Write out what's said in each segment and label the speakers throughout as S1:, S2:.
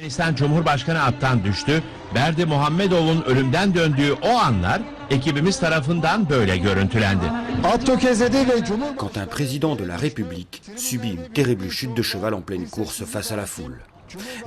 S1: Türkmenistan Cumhurbaşkanı attan düştü. Berdi Muhammedoğlu'nun ölümden döndüğü o anlar ekibimiz tarafından böyle görüntülendi.
S2: Quand un président de la République subit une terrible chute de cheval en pleine course face à la foule.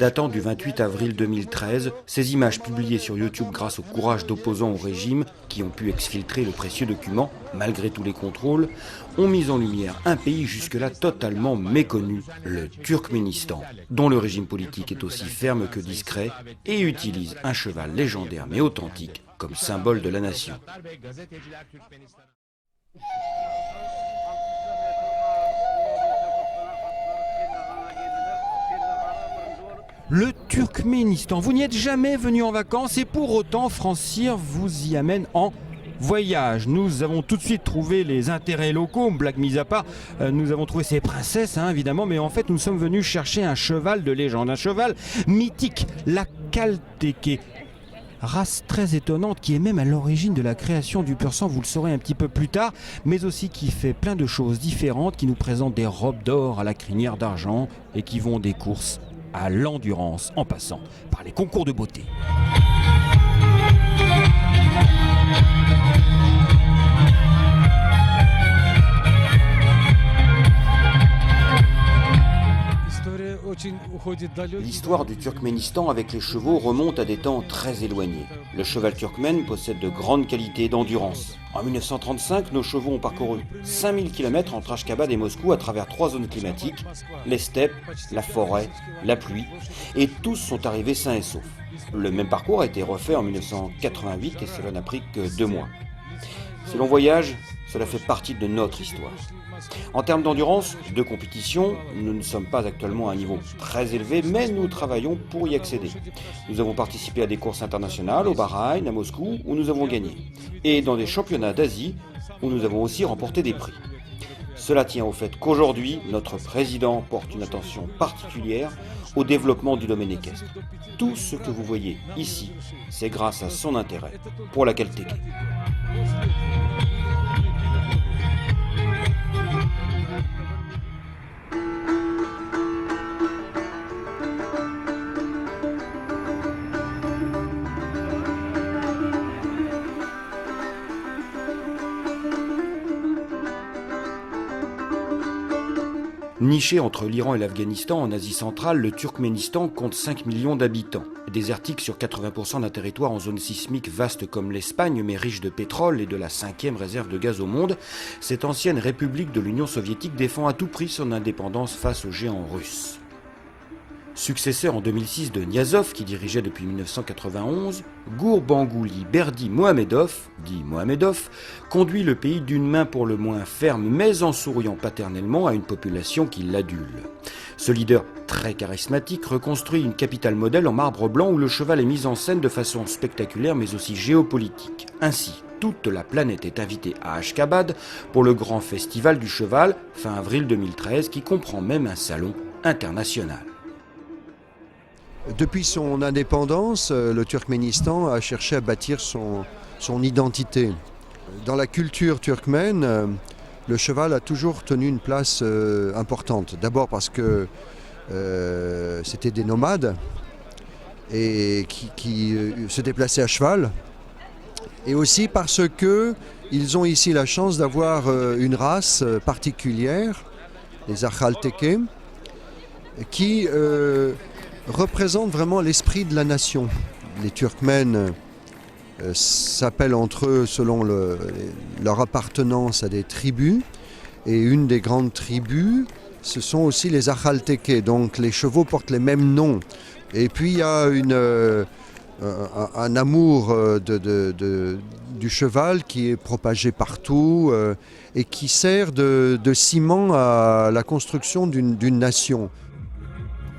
S2: Datant du 28 avril 2013, ces images publiées sur YouTube grâce au courage d'opposants au régime qui ont pu exfiltrer le précieux document, malgré tous les contrôles, ont mis en lumière un pays jusque-là totalement méconnu, le Turkménistan, dont le régime politique est aussi ferme que discret et utilise un cheval légendaire mais authentique comme symbole de la nation.
S3: Le Turkménistan, vous n'y êtes jamais venu en vacances et pour autant France Cyr vous y amène en voyage. Nous avons tout de suite trouvé les intérêts locaux, blague mise à part, nous avons trouvé ces princesses évidemment, mais en fait nous sommes venus chercher un cheval de légende, un cheval mythique, la Kalteke. Race très étonnante qui est même à l'origine de la création du pur sang, vous le saurez un petit peu plus tard, mais aussi qui fait plein de choses différentes, qui nous présente des robes d'or à la crinière d'argent et qui vont des courses à l'endurance en passant par les concours de beauté.
S2: L'histoire du Turkménistan avec les chevaux remonte à des temps très éloignés. Le cheval turkmène possède de grandes qualités d'endurance. En 1935, nos chevaux ont parcouru 5000 km entre Ashkabad et Moscou à travers 3 zones climatiques, les steppes, la forêt, la pluie, et tous sont arrivés sains et saufs. Le même parcours a été refait en 1988 et cela n'a pris que 2 mois. Si l'on voyage, cela fait partie de notre histoire. En termes d'endurance, de compétition, nous ne sommes pas actuellement à un niveau très élevé, mais nous travaillons pour y accéder. Nous avons participé à des courses internationales au Bahreïn, à Moscou, où nous avons gagné, et dans des championnats d'Asie, où nous avons aussi remporté des prix. Cela tient au fait qu'aujourd'hui, notre président porte une attention particulière au développement du domaine équestre. Tout ce que vous voyez ici, c'est grâce à son intérêt pour la Kalteke. Niché entre l'Iran et l'Afghanistan en Asie centrale, le Turkménistan compte 5 millions d'habitants. Désertique sur 80% d'un territoire en zone sismique vaste comme l'Espagne, mais riche de pétrole et de la 5e réserve de gaz au monde, cette ancienne république de l'Union soviétique défend à tout prix son indépendance face aux géants russes. Successeur en 2006 de Niazov, qui dirigeait depuis 1991, Gurbanguly Berdi Mohamedov, dit Mohamedov, conduit le pays d'une main pour le moins ferme, mais en souriant paternellement à une population qui l'adule. Ce leader très charismatique reconstruit une capitale modèle en marbre blanc où le cheval est mis en scène de façon spectaculaire mais aussi géopolitique. Ainsi, toute la planète est invitée à Ashkabad pour le grand festival du cheval, fin avril 2013, qui comprend même un salon international.
S4: Depuis son indépendance, le Turkménistan a cherché à bâtir son identité. Dans la culture turkmène, le cheval a toujours tenu une place importante. D'abord parce que c'était des nomades et qui se déplaçaient à cheval. Et aussi parce qu'ils ont ici la chance d'avoir une race particulière, les Akhalteke, qui représentent vraiment l'esprit de la nation. Les Turkmènes s'appellent entre eux selon leur appartenance à des tribus. Et une des grandes tribus, ce sont aussi les Akhalteke. Donc les chevaux portent les mêmes noms. Et puis il y a un amour du cheval qui est propagé partout et qui sert de ciment à la construction d'une nation.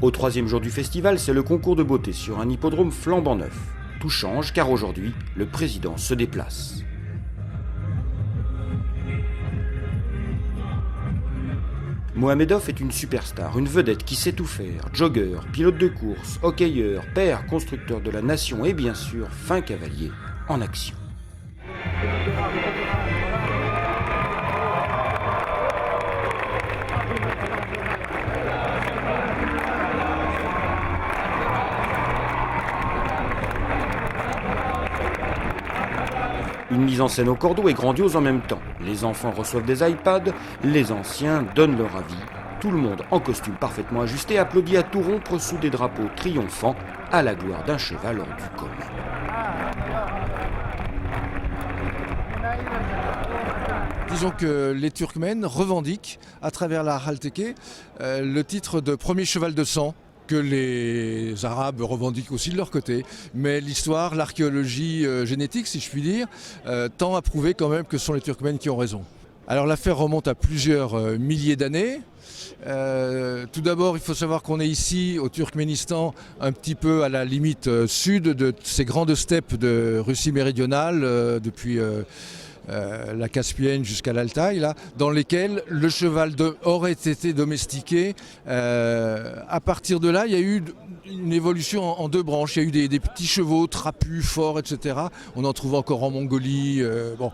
S2: Au 3e jour du festival, c'est le concours de beauté sur un hippodrome flambant neuf. Tout change car aujourd'hui, le président se déplace. Mohamedov est une superstar, une vedette qui sait tout faire. Jogger, pilote de course, hockeyeur, père, constructeur de la nation et bien sûr, fin cavalier en action. Une mise en scène au cordeau est grandiose en même temps. Les enfants reçoivent des iPads, les anciens donnent leur avis. Tout le monde, en costume parfaitement ajusté, applaudit à tout rompre sous des drapeaux triomphants à la gloire d'un cheval hors du commun.
S5: Disons que les Turkmènes revendiquent, à travers la Halteke, le titre de premier cheval de sang, que les Arabes revendiquent aussi de leur côté. Mais l'histoire, l'archéologie génétique, si je puis dire, tend à prouver quand même que ce sont les Turkmènes qui ont raison. Alors l'affaire remonte à plusieurs milliers d'années. Tout d'abord, il faut savoir qu'on est ici au Turkménistan, un petit peu à la limite sud de ces grandes steppes de Russie méridionale, depuis la Caspienne jusqu'à l'Altaï, là, dans lesquelles le cheval aurait été domestiqué. À partir de là, il y a eu une évolution en deux branches. Il y a eu des petits chevaux trapus, forts, etc. On en trouve encore en Mongolie. Bon.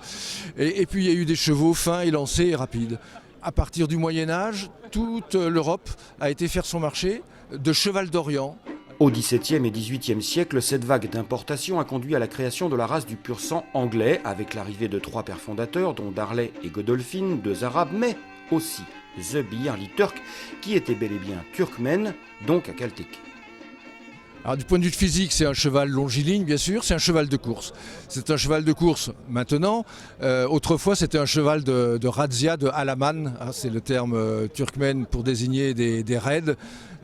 S5: Et puis il y a eu des chevaux fins, élancés et rapides. À partir du Moyen-Âge, toute l'Europe a été faire son marché de cheval d'Orient.
S2: Au XVIIe et XVIIIe siècle, cette vague d'importation a conduit à la création de la race du pur sang anglais, avec l'arrivée de 3 pères fondateurs, dont Darley et Godolphin, 2 arabes, mais aussi Zebir Ali Turk, qui était bel et bien turkmène, donc akaltéké.
S5: Alors du point de vue physique, c'est un cheval longiligne, bien sûr, c'est un cheval de course. C'est un cheval de course maintenant. Autrefois, c'était un cheval de razzia, de halaman, hein, c'est le terme turkmène pour désigner des raids.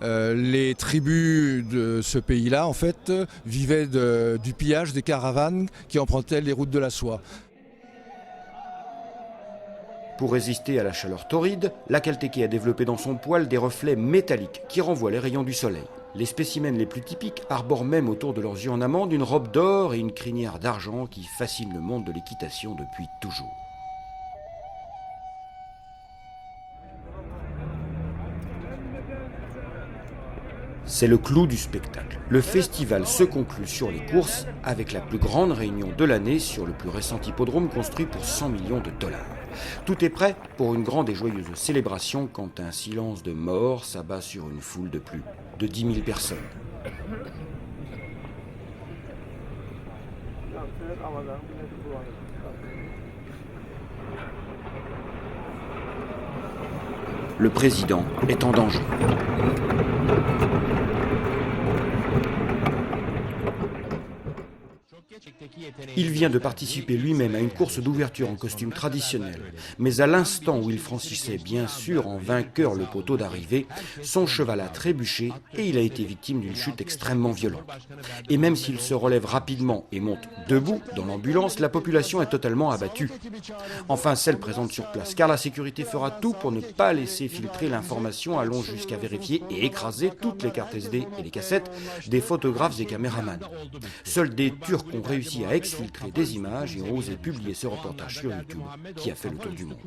S5: Les tribus de ce pays-là, en fait, vivaient du pillage des caravanes qui empruntaient les routes de la soie.
S2: Pour résister à la chaleur torride, l'akaltéké a développé dans son poil des reflets métalliques qui renvoient les rayons du soleil. Les spécimens les plus typiques arborent même autour de leurs yeux en amande une robe d'or et une crinière d'argent qui fascinent le monde de l'équitation depuis toujours. C'est le clou du spectacle. Le festival se conclut sur les courses avec la plus grande réunion de l'année sur le plus récent hippodrome construit pour 100 millions de dollars. Tout est prêt pour une grande et joyeuse célébration quand un silence de mort s'abat sur une foule de plus de 10 000 personnes. Le président est en danger. Il vient de participer lui-même à une course d'ouverture en costume traditionnel. Mais à l'instant où il franchissait bien sûr en vainqueur le poteau d'arrivée, son cheval a trébuché et il a été victime d'une chute extrêmement violente. Et même s'il se relève rapidement et monte debout dans l'ambulance, la population est totalement abattue. Enfin, celle présente sur place, car la sécurité fera tout pour ne pas laisser filtrer l'information, allant jusqu'à vérifier et écraser toutes les cartes SD et les cassettes des photographes et caméramans. Seuls des Turcs ont réussi à exfiltrer des images et ont osé publier ce reportage sur YouTube qui a fait le tour du monde.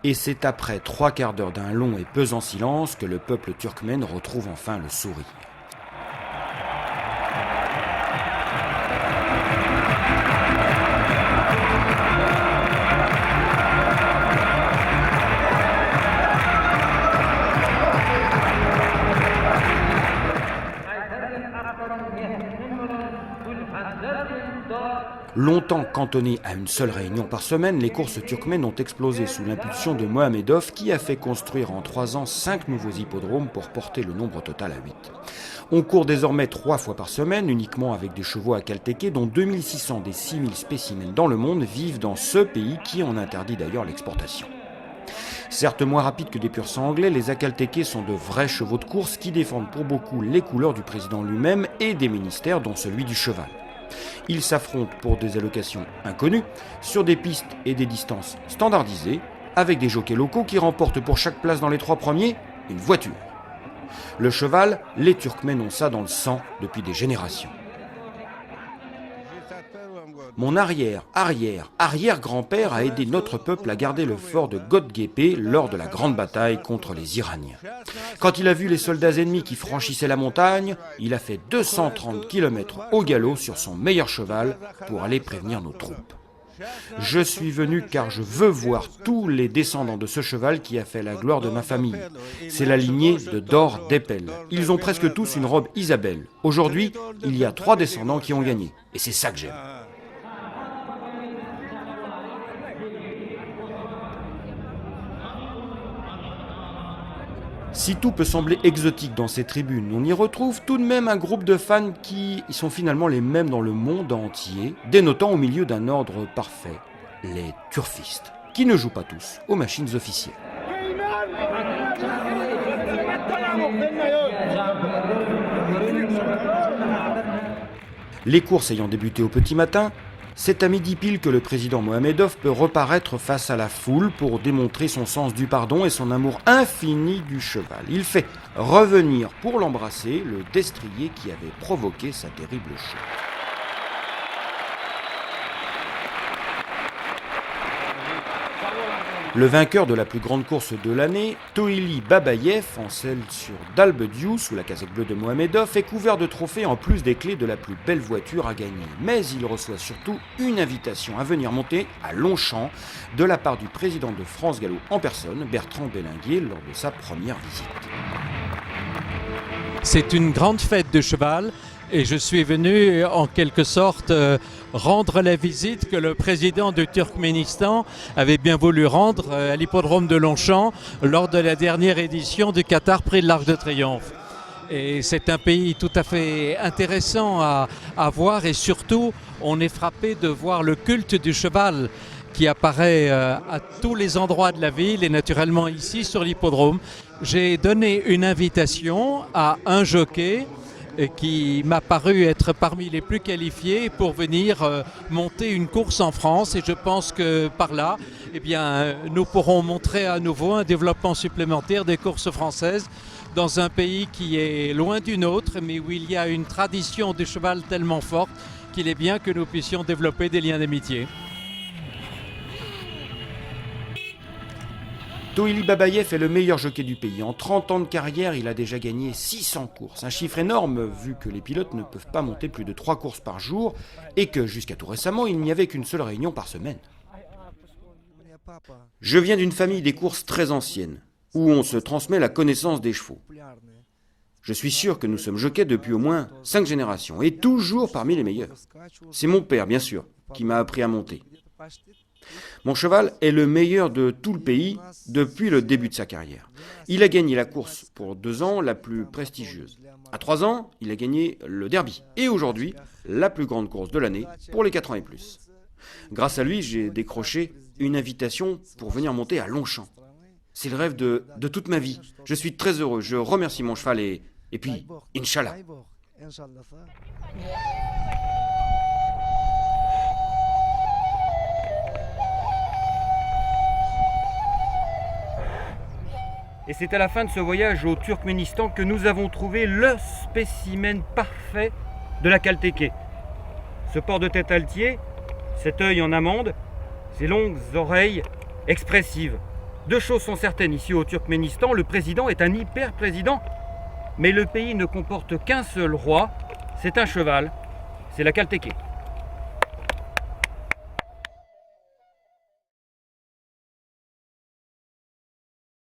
S2: Et c'est après 3 quarts d'heure d'un long et pesant silence que le peuple turkmène retrouve enfin le sourire. Longtemps cantonnés à une seule réunion par semaine, les courses turkmènes ont explosé sous l'impulsion de Mohamedov qui a fait construire en 3 ans 5 nouveaux hippodromes pour porter le nombre total à 8. On court désormais 3 fois par semaine, uniquement avec des chevaux akaltékés, dont 2600 des 6000 spécimens dans le monde vivent dans ce pays qui en interdit d'ailleurs l'exportation. Certes moins rapides que des pur sang anglais, les akaltékés sont de vrais chevaux de course qui défendent pour beaucoup les couleurs du président lui-même et des ministères, dont celui du cheval. Ils s'affrontent pour des allocations inconnues, sur des pistes et des distances standardisées, avec des jockeys locaux qui remportent pour chaque place dans les 3 premiers une voiture. Le cheval, les Turkmènes ont ça dans le sang depuis des générations. Mon arrière-grand-père a aidé notre peuple à garder le fort de Godgepe lors de la grande bataille contre les Iraniens. Quand il a vu les soldats ennemis qui franchissaient la montagne, il a fait 230 km au galop sur son meilleur cheval pour aller prévenir nos troupes. Je suis venu car je veux voir tous les descendants de ce cheval qui a fait la gloire de ma famille. C'est la lignée de Dor d'Epel. Ils ont presque tous une robe Isabelle. Aujourd'hui, il y a 3 descendants qui ont gagné. Et c'est ça que j'aime. Si tout peut sembler exotique dans ces tribunes, on y retrouve tout de même un groupe de fans qui sont finalement les mêmes dans le monde entier, dénotant au milieu d'un ordre parfait, les turfistes, qui ne jouent pas tous aux machines officielles. Les courses ayant débuté au petit matin, c'est à midi pile que le président Mohamedov peut reparaître face à la foule pour démontrer son sens du pardon et son amour infini du cheval. Il fait revenir pour l'embrasser le destrier qui avait provoqué sa terrible chute. Le vainqueur de la plus grande course de l'année, Toili Babayev, en selle sur Dalbediou, sous la casquette bleue de Mohamedov, est couvert de trophées en plus des clés de la plus belle voiture à gagner. Mais il reçoit surtout une invitation à venir monter à Longchamp de la part du président de France Gallo en personne, Bertrand Bellinguet, lors de sa première visite.
S6: C'est une grande fête de cheval. Et je suis venu en quelque sorte rendre la visite que le président du Turkménistan avait bien voulu rendre à l'hippodrome de Longchamp lors de la dernière édition du Qatar Prix de l'Arc de Triomphe. Et c'est un pays tout à fait intéressant à voir et surtout on est frappé de voir le culte du cheval qui apparaît à tous les endroits de la ville et naturellement ici sur l'hippodrome. J'ai donné une invitation à un jockey qui m'a paru être parmi les plus qualifiés pour venir monter une course en France et je pense que par là, eh bien, nous pourrons montrer à nouveau un développement supplémentaire des courses françaises dans un pays qui est loin du nôtre mais où il y a une tradition du cheval tellement forte qu'il est bien que nous puissions développer des liens d'amitié.
S2: Toili Babayev est le meilleur jockey du pays. En 30 ans de carrière, il a déjà gagné 600 courses. Un chiffre énorme vu que les pilotes ne peuvent pas monter plus de 3 courses par jour et que jusqu'à tout récemment, il n'y avait qu'une seule réunion par semaine. Je viens d'une famille des courses très anciennes, où on se transmet la connaissance des chevaux. Je suis sûr que nous sommes jockeys depuis au moins 5 générations et toujours parmi les meilleurs. C'est mon père, bien sûr, qui m'a appris à monter. Mon cheval est le meilleur de tout le pays depuis le début de sa carrière. Il a gagné la course pour 2 ans la plus prestigieuse. À 3 ans, il a gagné le Derby. Et aujourd'hui, la plus grande course de l'année pour les 4 ans et plus. Grâce à lui, j'ai décroché une invitation pour venir monter à Longchamp. C'est le rêve de toute ma vie. Je suis très heureux. Je remercie mon cheval et puis, Inch'Allah.
S3: Et c'est à la fin de ce voyage au Turkménistan que nous avons trouvé le spécimen parfait de la Kalteke. Ce port de tête altier, cet œil en amande, ces longues oreilles expressives. 2 choses sont certaines ici au Turkménistan, le président est un hyper-président, mais le pays ne comporte qu'un seul roi, c'est un cheval, c'est la Kalteke.